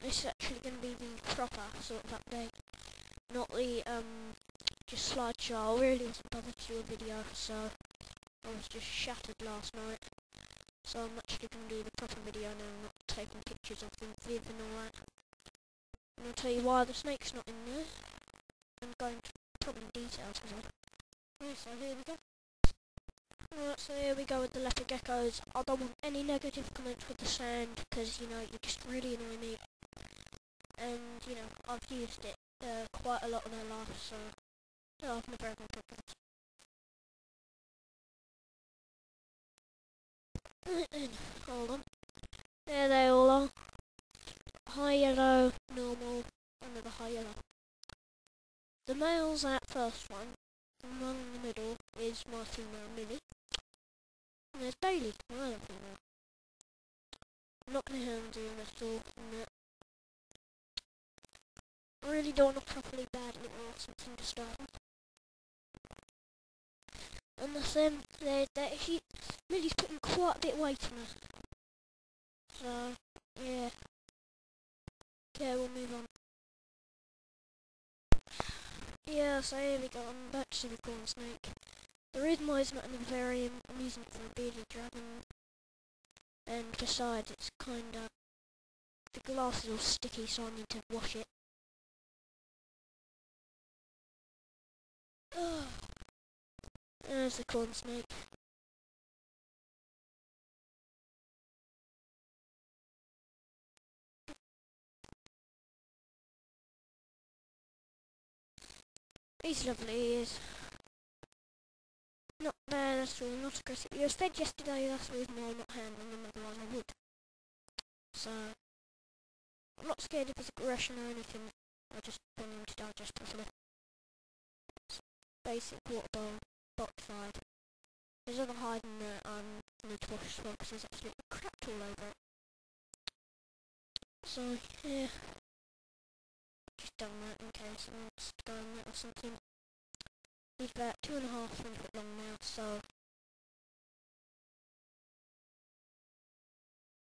this is actually going to be the proper sort of update, not the just slideshow. I really wasn't bothered to do a video, so I was just shattered last night. So I'm actually going to do the proper video now, not taking pictures of the Viv and all that. And I'll tell you why the snake's not in there, and go into probably details as well. Right, so here we go. Right, so here we go with the leopard geckos. I don't want any negative comments with the sand, because, you know, you just really annoy me. And, you know, I've used it quite a lot in their life, so I've never had no problems. Hold on. There they all are. High yellow, normal, another high yellow. The male's that first one, and one in the middle is my female Millie. And there's Bailey, my other female. I'm not going to handle this all in that. I really don't want a properly bad little or something to start with. And the thing, Millie's putting quite a bit of weight on her. So, yeah. Okay, we'll move on. Yeah, so here we go, I'm back to the corn snake. The reason why it's not in the vivarium, I'm using it for a bearded dragon. And besides, it's kinda... the glass is all sticky, so I need to wash it. There's the corn snake. He's lovely, he is. Not bad at all, not aggressive. He was fed yesterday, that's the reason why I'm not handling him, otherwise I would. So, I'm not scared of his aggression or anything. I just want him to digest properly. It's basic water bowl, boxified. There's other hide in there I need to wash as well because there's absolutely crap all over it. So, yeah. Just done that in case I want to go on that or something. He's about 2.5 3 foot long now, so